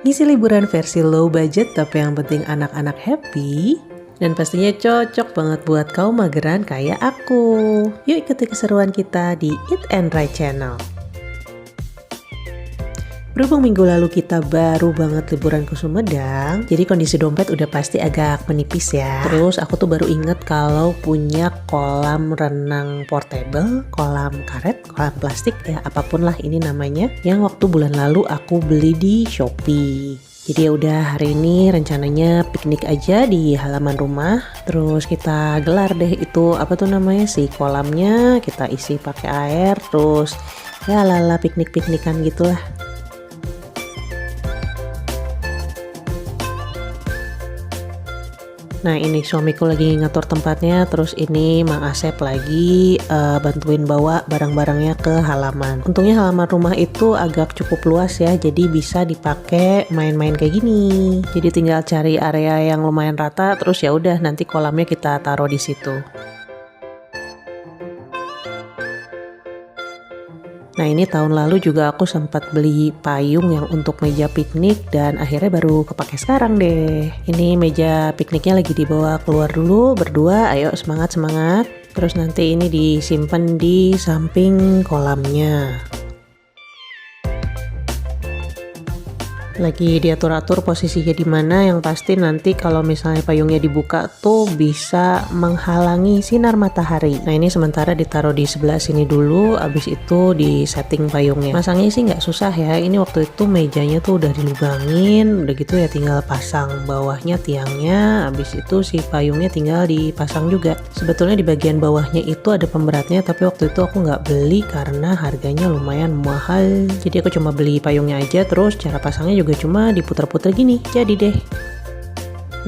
Ngisi liburan versi low budget tapi yang penting anak-anak happy. Dan pastinya cocok banget buat kaum mageran kayak aku. Yuk ikuti keseruan kita di Eat and Ride Channel. Berhubung minggu lalu kita baru banget liburan ke Sumedang, jadi kondisi dompet udah pasti agak menipis ya. Terus aku tuh baru inget kalau punya kolam renang portable, kolam karet, kolam plastik ya apapun lah ini namanya, yang waktu bulan lalu aku beli di Shopee. Jadi ya udah hari ini rencananya piknik aja di halaman rumah. Terus kita gelar deh itu apa tuh namanya si kolamnya, kita isi pakai air, terus ya lala piknik-piknikan gitulah. Nah ini suamiku lagi ngatur tempatnya, terus ini Mang Asep lagi bantuin bawa barang-barangnya ke halaman. Untungnya halaman rumah itu agak cukup luas ya, jadi bisa dipakai main-main kayak gini. Jadi tinggal cari area yang lumayan rata, terus ya udah nanti kolamnya kita taruh di situ. Nah ini tahun lalu juga aku sempat beli payung yang untuk meja piknik dan akhirnya baru kepake sekarang deh. Ini meja pikniknya lagi dibawa keluar dulu berdua, ayo semangat-semangat. Terus nanti ini disimpan di samping kolamnya. Lagi diatur-atur posisinya di mana, yang pasti nanti kalau misalnya payungnya dibuka tuh bisa menghalangi sinar matahari. Nah ini sementara ditaruh di sebelah sini dulu, abis itu di setting payungnya. Masangnya sih nggak susah ya, ini waktu itu mejanya tuh udah dilubangin, udah gitu ya tinggal pasang bawahnya tiangnya, abis itu si payungnya tinggal dipasang juga. Sebetulnya di bagian bawahnya itu ada pemberatnya, tapi waktu itu aku nggak beli karena harganya lumayan mahal. Jadi aku cuma beli payungnya aja, terus cara pasangnya juga cuma diputer-puter gini, jadi deh.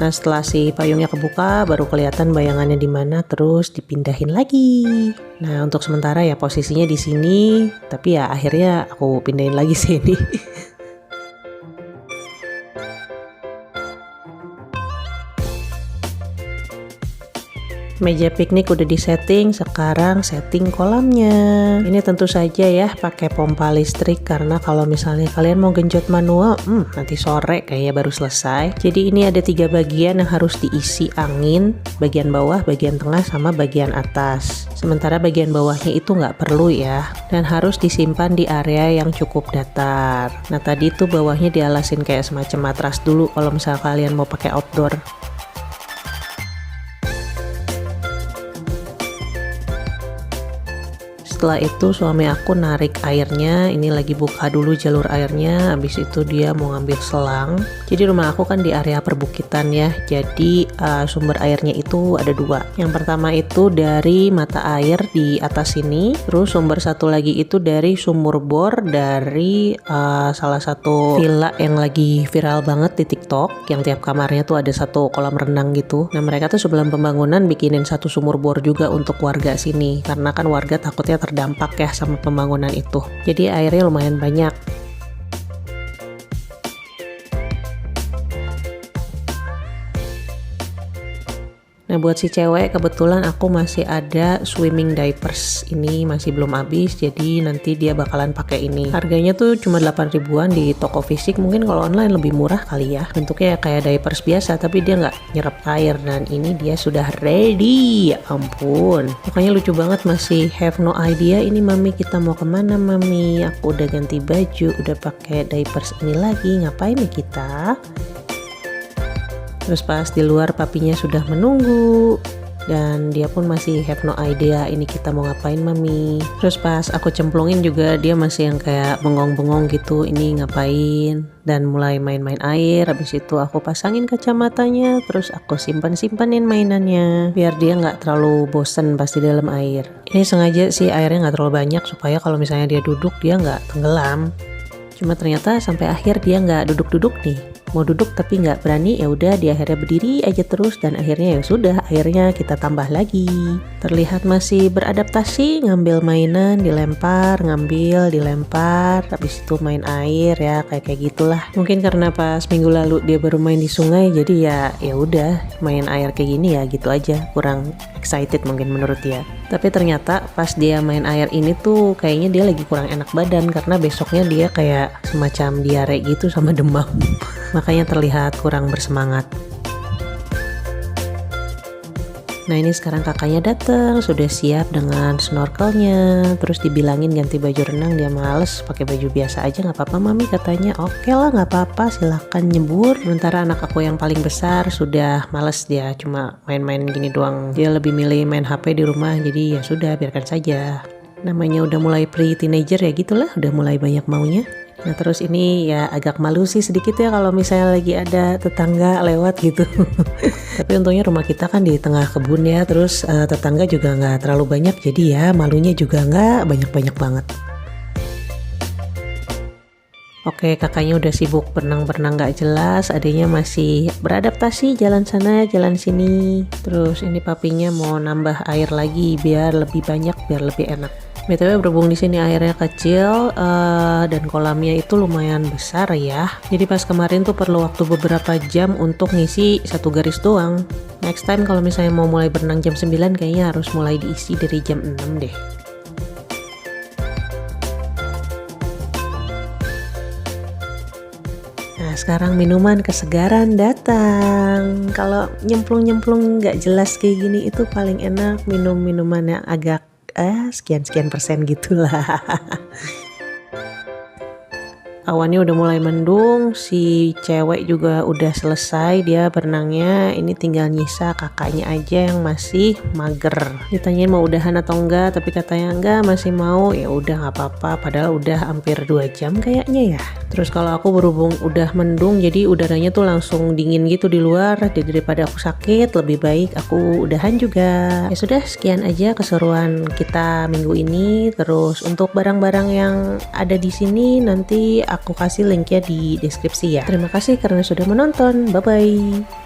Nah setelah si payungnya kebuka baru kelihatan bayangannya di mana, terus dipindahin lagi. Nah untuk sementara ya posisinya di sini, tapi ya akhirnya aku pindahin lagi sini. Meja piknik udah disetting, sekarang setting kolamnya. Ini tentu saja ya pakai pompa listrik karena kalau misalnya kalian mau genjot manual, nanti sore kayaknya baru selesai. Jadi ini ada 3 bagian yang harus diisi angin, bagian bawah, bagian tengah, sama bagian atas. Sementara bagian bawahnya itu nggak perlu ya, dan harus disimpan di area yang cukup datar. Nah tadi tuh bawahnya dialasin kayak semacam matras dulu kalau misalnya kalian mau pakai outdoor. Setelah itu suami aku narik airnya, ini lagi buka dulu jalur airnya, habis itu dia mau ngambil selang. Jadi rumah aku kan di area perbukitan ya, jadi sumber airnya itu ada 2. Yang pertama itu dari mata air di atas sini, terus sumber satu lagi itu dari sumur bor dari salah satu villa yang lagi viral banget di TikTok, yang tiap kamarnya tuh ada satu kolam renang gitu. Nah mereka tuh sebelum pembangunan bikinin satu sumur bor juga untuk warga sini, karena kan warga takutnya terdampak ya sama pembangunan itu. Jadi airnya lumayan banyak. Nah buat si cewek kebetulan aku masih ada swimming diapers, ini masih belum habis, jadi nanti dia bakalan pakai ini. Harganya tuh cuma 8 ribuan di toko fisik, mungkin kalau online lebih murah kali ya. Bentuknya kayak diapers biasa tapi dia nggak nyerap air, dan ini dia sudah ready. Ya ampun, makanya lucu banget, masih have no idea ini mami kita mau kemana mami. Aku udah ganti baju, udah pakai diapers ini lagi, ngapain nih kita? Terus pas di luar papinya sudah menunggu dan dia pun masih have no idea ini kita mau ngapain mami. Terus pas aku cemplungin juga dia masih yang kayak bengong-bengong gitu, ini ngapain, dan mulai main-main air. Habis itu aku pasangin kacamatanya, terus aku simpan-simpanin mainannya biar dia nggak terlalu bosen pas di dalam air. Ini sengaja sih airnya nggak terlalu banyak supaya kalau misalnya dia duduk dia nggak tenggelam. Cuma ternyata sampai akhir dia nggak duduk-duduk nih. mau duduk tapi nggak berani, ya udah dia akhirnya berdiri aja terus, dan akhirnya ya sudah, akhirnya kita tambah lagi. Terlihat masih beradaptasi, ngambil mainan dilempar, ngambil dilempar, habis itu main air ya kayak gitulah. Mungkin karena pas minggu lalu dia baru main di sungai, jadi ya udah main air kayak gini ya gitu aja, kurang excited mungkin menurut dia. Tapi ternyata pas dia main air ini tuh kayaknya dia lagi kurang enak badan, karena besoknya dia kayak semacam diare gitu sama demam. Makanya terlihat kurang bersemangat. Nah ini sekarang kakaknya datang, sudah siap dengan snorkelnya. Terus dibilangin ganti baju renang, dia males, pakai baju biasa aja nggak apa-apa mami katanya. Oke lah nggak apa-apa, silahkan nyebur. Sementara anak aku yang paling besar sudah males, dia cuma main-main gini doang. Dia lebih milih main HP di rumah, jadi ya sudah biarkan saja. Namanya udah mulai pre-teenager ya gitulah, udah mulai banyak maunya. Nah terus ini ya agak malu sih sedikit ya kalau misalnya lagi ada tetangga lewat gitu. Tapi untungnya rumah kita kan di tengah kebun ya, terus tetangga juga nggak terlalu banyak, jadi ya malunya juga nggak banyak-banyak banget. Oke, kakaknya udah sibuk berenang-berenang gak jelas, adiknya masih beradaptasi jalan sana jalan sini. Terus ini papinya mau nambah air lagi biar lebih banyak, biar lebih enak. BTW berhubung di sini airnya kecil dan kolamnya itu lumayan besar ya. Jadi pas kemarin tuh perlu waktu beberapa jam untuk ngisi satu garis doang. Next time kalau misalnya mau mulai berenang jam 9 kayaknya harus mulai diisi dari jam 6 deh. Nah sekarang minuman kesegaran datang. Kalau nyemplung-nyemplung nggak jelas kayak gini itu paling enak minum minuman yang agak sekian persen gitulah. Awannya udah mulai mendung, si cewek juga udah selesai dia berenangnya. Ini tinggal nyisa kakaknya aja yang masih mager. Ditanyain mau udahan atau enggak, tapi katanya enggak, masih mau. Ya udah nggak apa-apa, padahal udah hampir 2 jam kayaknya ya. Terus kalau aku berhubung udah mendung, jadi udaranya tuh langsung dingin gitu di luar. Jadi daripada aku sakit, lebih baik aku udahan juga. Ya sudah, sekian aja keseruan kita minggu ini. Terus untuk barang-barang yang ada di sini nanti aku kasih linknya di deskripsi ya. Terima kasih karena sudah menonton. Bye-bye.